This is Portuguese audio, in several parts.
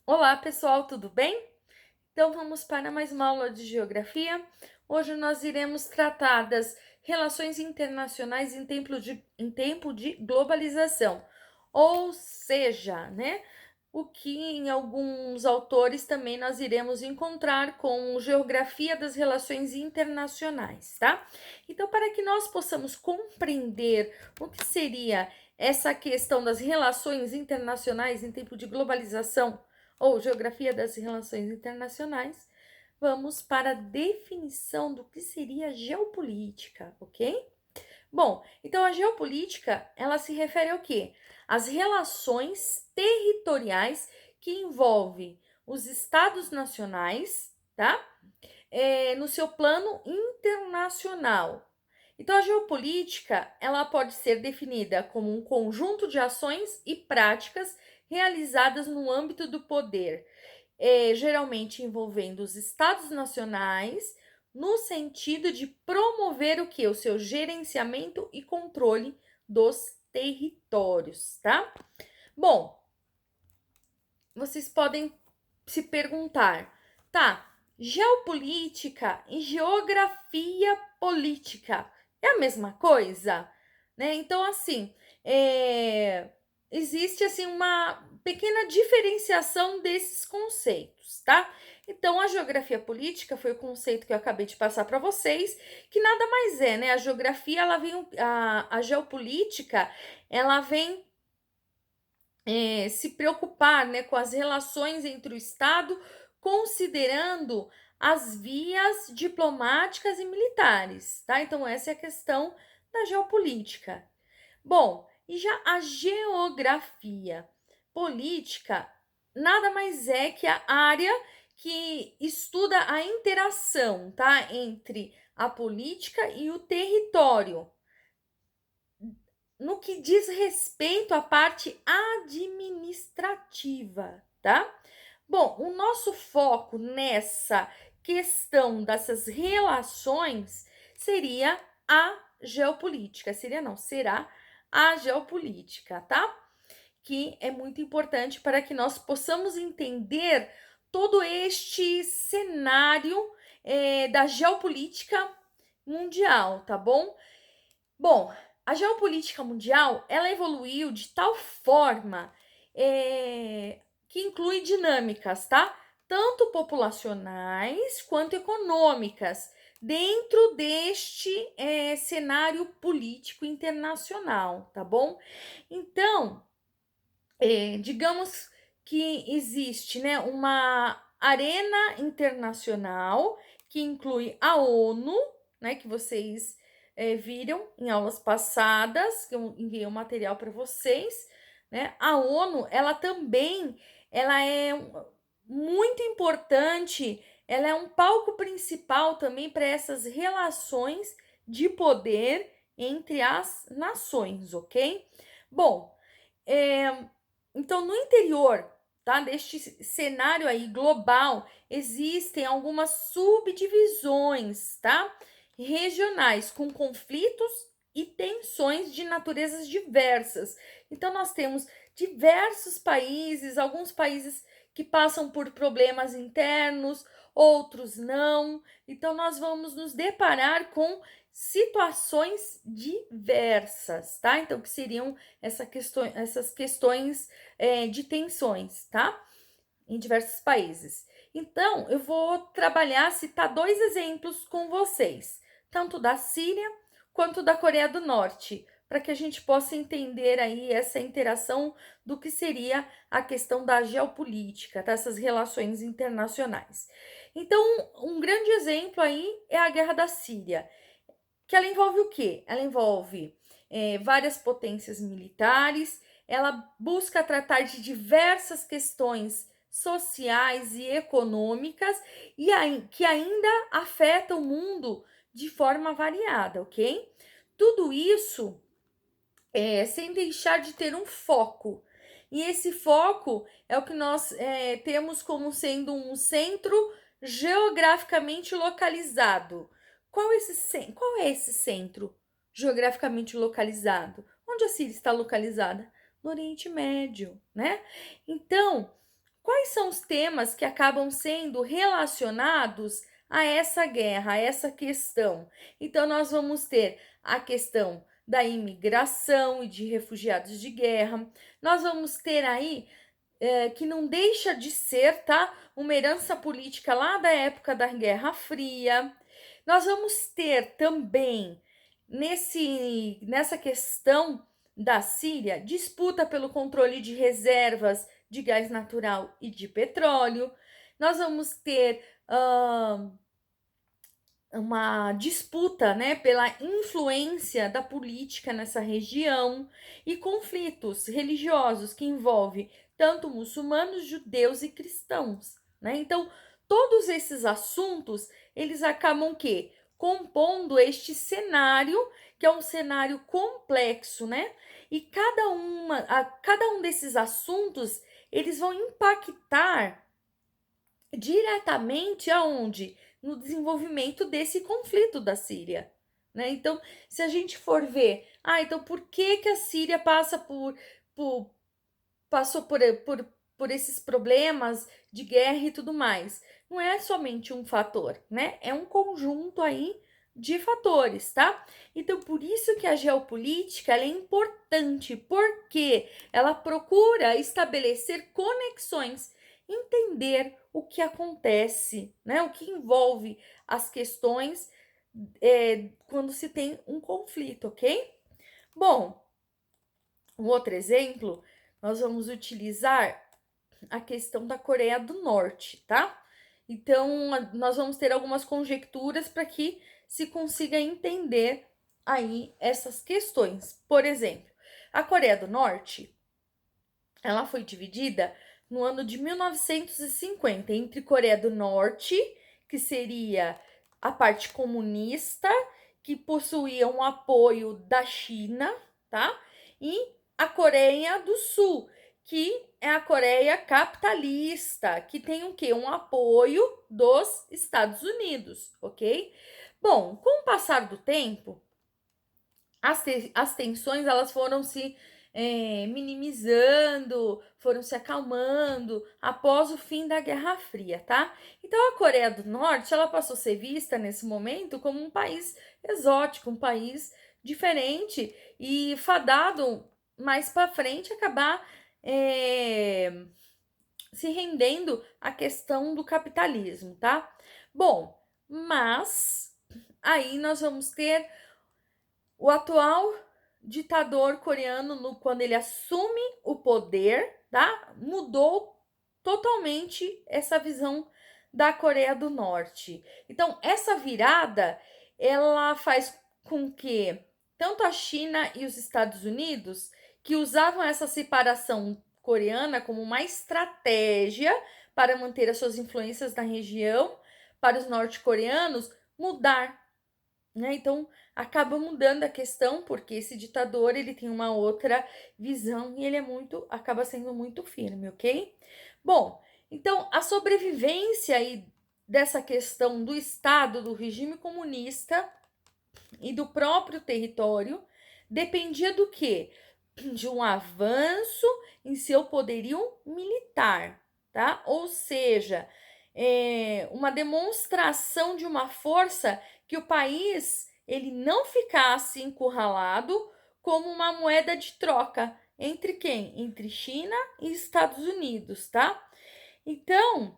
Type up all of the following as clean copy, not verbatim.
Olá, pessoal, tudo bem? Então vamos para mais uma aula de geografia. Hoje nós iremos tratar das relações internacionais em tempo de globalização, ou seja, né, o que em alguns autores também nós iremos encontrar com geografia das relações internacionais, tá? Então, para que nós possamos compreender o que seria essa questão das relações internacionais em tempo de globalização, ou Geografia das Relações Internacionais, vamos para a definição do que seria geopolítica, ok? Bom, então a geopolítica, ela se refere ao quê? Às relações territoriais que envolvem os estados nacionais, tá? No seu plano internacional. Então, a geopolítica, ela pode ser definida como um conjunto de ações e práticas realizadas no âmbito do poder, geralmente envolvendo os estados nacionais, no sentido de promover o que? O seu gerenciamento e controle dos territórios, tá? Bom, vocês podem se perguntar, tá? Geopolítica e geografia política é a mesma coisa, né? Então, assim, existe assim uma pequena diferenciação desses conceitos, tá? Então, a geografia política foi o conceito que eu acabei de passar para vocês, que nada mais é, né? A geografia, ela vem, a geopolítica, ela vem se preocupar, né, com as relações entre o Estado, considerando as vias diplomáticas e militares, tá? Então, essa é a questão da geopolítica. Bom, e já a geografia política nada mais é que a área que estuda a interação, tá, entre a política e o território, no que diz respeito à parte administrativa, tá? Bom, o nosso foco nessa questão dessas relações seria a geopolítica. Seria não, será a geopolítica, tá? Que é muito importante para que nós possamos entender todo este cenário da geopolítica mundial, tá bom? Bom, a geopolítica mundial ela evoluiu de tal forma que inclui dinâmicas, tá? Tanto populacionais quanto econômicas, dentro deste cenário político internacional, tá bom? Então, digamos que existe, né, uma arena internacional que inclui a ONU, né, que vocês viram em aulas passadas, que eu enviei um material para vocês, né? A ONU, ela também, ela é muito importante, ela é um palco principal também para essas relações de poder entre as nações, ok? Bom, é, então, no interior, tá, deste cenário aí global, existem algumas subdivisões, tá, regionais, com conflitos e tensões de naturezas diversas. Então, nós temos diversos países, alguns países que passam por problemas internos, outros não. Então, nós vamos nos deparar com situações diversas, tá? Então, que seriam essas questões de tensões, tá? Em diversos países. Então, eu vou trabalhar, citar dois exemplos com vocês, tanto da Síria quanto da Coreia do Norte, para que a gente possa entender aí essa interação do que seria a questão da geopolítica, tá? Essas relações internacionais. Então, um grande exemplo aí é a Guerra da Síria, que ela envolve o quê? Ela envolve várias potências militares, ela busca tratar de diversas questões sociais e econômicas que ainda afetam o mundo de forma variada, ok? Tudo isso sem deixar de ter um foco. E esse foco é o que nós temos como sendo um centro geograficamente localizado. Qual é esse centro geograficamente localizado? Onde a Síria está localizada? No Oriente Médio, né? Então, Quais são os temas que acabam sendo relacionados a essa guerra, a essa questão? Então, nós vamos ter a questão da imigração e de refugiados de guerra. Nós vamos ter aí, que não deixa de ser, tá, uma herança política lá da época da Guerra Fria. Nós vamos ter também, nessa questão da Síria, disputa pelo controle de reservas de gás natural e de petróleo. Nós vamos ter uma disputa, né, pela influência da política nessa região e conflitos religiosos que envolvem tanto muçulmanos, judeus e cristãos, né? Então, todos esses assuntos, eles acabam que compondo este cenário, que é um cenário complexo, né? E cada um desses assuntos, eles vão impactar diretamente aonde? No desenvolvimento desse conflito da Síria, né? Então, se a gente for ver, então por que que a Síria por passou por esses problemas de guerra e tudo mais? Não é somente um fator, né? É um conjunto aí de fatores, tá? Então, por isso que a geopolítica ela é importante, porque ela procura estabelecer conexões, entender o que acontece, né? O que envolve as questões quando se tem um conflito, ok? Bom, um outro exemplo, nós vamos utilizar a questão da Coreia do Norte, tá? Então, nós vamos ter algumas conjecturas para que se consiga entender aí essas questões. Por exemplo, a Coreia do Norte, ela foi dividida no ano de 1950 entre Coreia do Norte, que seria a parte comunista, que possuía um apoio da China, tá? E a Coreia do Sul, que é a Coreia capitalista, que tem o quê? Um apoio dos Estados Unidos, ok? Bom, com o passar do tempo, as tensões elas foram se minimizando, foram se acalmando após o fim da Guerra Fria, tá? Então a Coreia do Norte ela passou a ser vista nesse momento como um país exótico, um país diferente e fadado mais para frente acabar se rendendo à questão do capitalismo, tá? Bom, mas aí nós vamos ter o atual ditador coreano, quando ele assume o poder, tá? Mudou totalmente essa visão da Coreia do Norte. Então, essa virada, ela faz com que tanto a China e os Estados Unidos, que usavam essa separação coreana como uma estratégia para manter as suas influências na região, para os norte-coreanos mudar, né? Então acaba mudando a questão porque esse ditador ele tem uma outra visão e ele acaba sendo muito firme, ok? Bom, então a sobrevivência aí dessa questão do Estado, do regime comunista e do próprio território dependia do quê? De um avanço em seu poderio militar, tá? Ou seja, uma demonstração de uma força que o país ele não ficasse encurralado como uma moeda de troca entre quem? Entre China e Estados Unidos, tá? Então,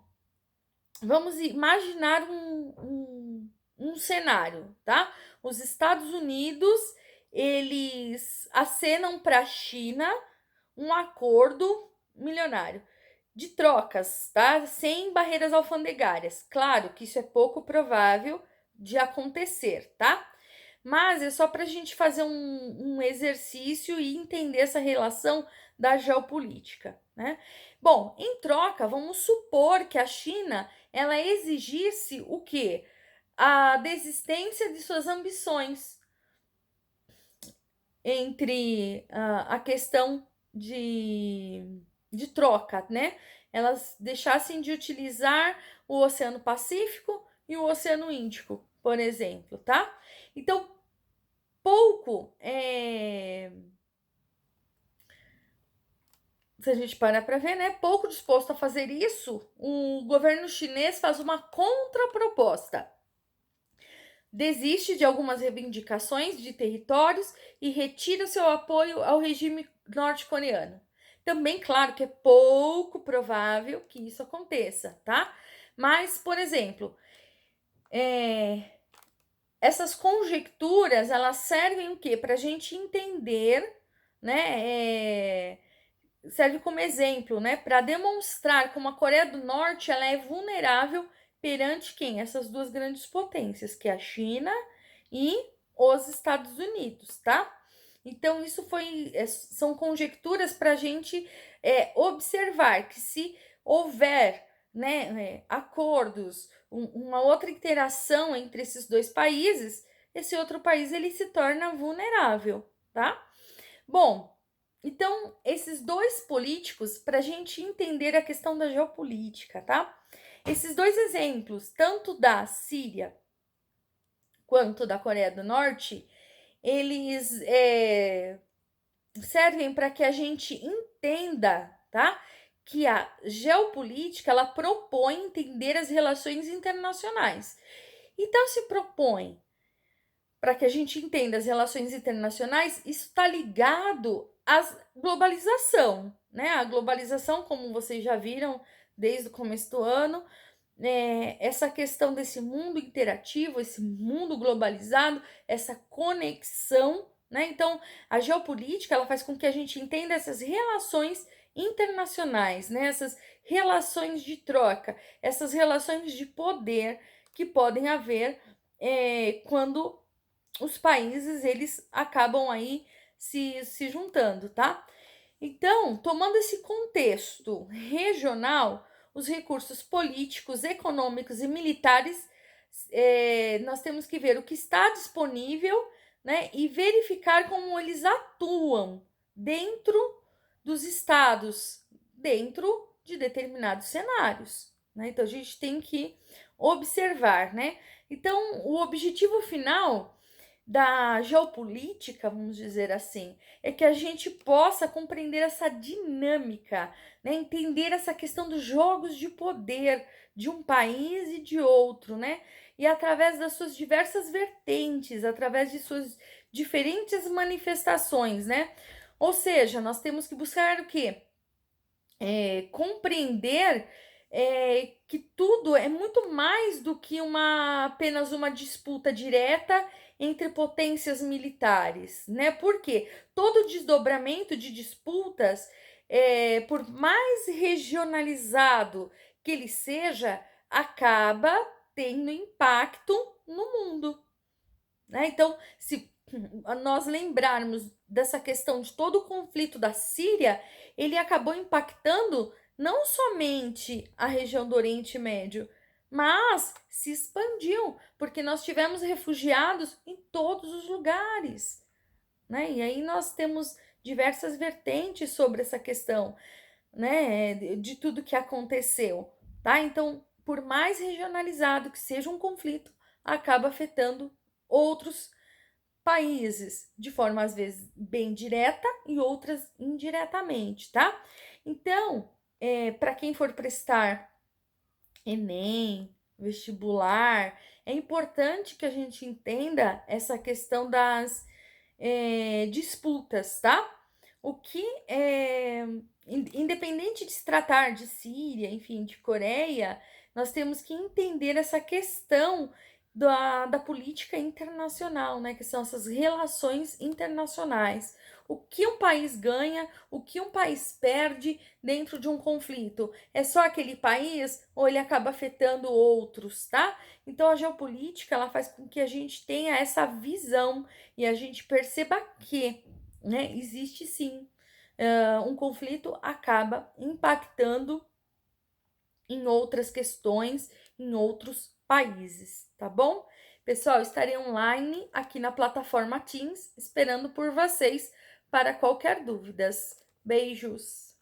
vamos imaginar um cenário, tá? Os Estados Unidos, eles acenam para a China um acordo milionário de trocas, tá? Sem barreiras alfandegárias. Claro que isso é pouco provável de acontecer, tá? Mas é só para a gente fazer um exercício e entender essa relação da geopolítica, né? Bom, em troca, vamos supor que a China ela exigisse o quê? A desistência de suas ambições entre a questão de troca, né? Elas deixassem de utilizar o Oceano Pacífico e o Oceano Índico, por exemplo, tá? Então, pouco se a gente parar para ver, né, pouco disposto a fazer isso, o governo chinês faz uma contraproposta. Desiste de algumas reivindicações de territórios e retira seu apoio ao regime norte-coreano. Também, claro que é pouco provável que isso aconteça, tá? Mas, por exemplo, essas conjecturas, elas servem o quê? Para a gente entender, né? Serve como exemplo, né? Para demonstrar como a Coreia do Norte ela é vulnerável perante quem? Essas duas grandes potências, que é a China e os Estados Unidos, tá? Então, isso são conjecturas para a gente observar que se houver, né, acordos, uma outra interação entre esses dois países, esse outro país ele se torna vulnerável, tá? Bom, então esses dois políticos, para a gente entender a questão da geopolítica, tá? Esses dois exemplos, tanto da Síria quanto da Coreia do Norte, eles servem para que a gente entenda, tá? Que a geopolítica ela propõe entender as relações internacionais. Então, se propõe para que a gente entenda as relações internacionais, isso está ligado à globalização, né? A globalização, como vocês já viram desde o começo do ano, essa questão desse mundo interativo, esse mundo globalizado, essa conexão, né? Então, a geopolítica ela faz com que a gente entenda essas relações internacionais, né? Essas relações de troca, essas relações de poder que podem haver quando os países eles acabam aí se juntando, tá? Então, tomando esse contexto regional, os recursos políticos, econômicos e militares, nós temos que ver o que está disponível, né, e verificar como eles atuam dentro dos estados, dentro de determinados cenários, né? Então, a gente tem que observar, né? Então, o objetivo final da geopolítica, vamos dizer assim, é que a gente possa compreender essa dinâmica, né? Entender essa questão dos jogos de poder de um país e de outro, né? E através das suas diversas vertentes, através de suas diferentes manifestações, né? Ou seja, nós temos que buscar o quê? Compreender que tudo é muito mais do que apenas uma disputa direta entre potências militares, né? Porque todo desdobramento de disputas, por mais regionalizado que ele seja, acaba tendo impacto no mundo, né? Então, se nós lembrarmos dessa questão de todo o conflito da Síria, ele acabou impactando não somente a região do Oriente Médio, mas se expandiu, porque nós tivemos refugiados em todos os lugares, né? E aí nós temos diversas vertentes sobre essa questão, né, de tudo que aconteceu, tá? Então, por mais regionalizado que seja um conflito, acaba afetando outros países de forma às vezes bem direta e outras indiretamente, tá? Então, para quem for prestar Enem, vestibular, é importante que a gente entenda essa questão das disputas, tá? O que independente de se tratar de Síria, enfim, de Coreia, nós temos que entender essa questão da política internacional, né? Que são essas relações internacionais. O que um país ganha, o que um país perde dentro de um conflito? É só aquele país ou ele acaba afetando outros, tá? Então a geopolítica ela faz com que a gente tenha essa visão e a gente perceba que, né, existe sim um conflito acaba impactando em outras questões, em outros países, tá bom? Pessoal, estarei online aqui na plataforma Teams, esperando por vocês para qualquer dúvidas. Beijos!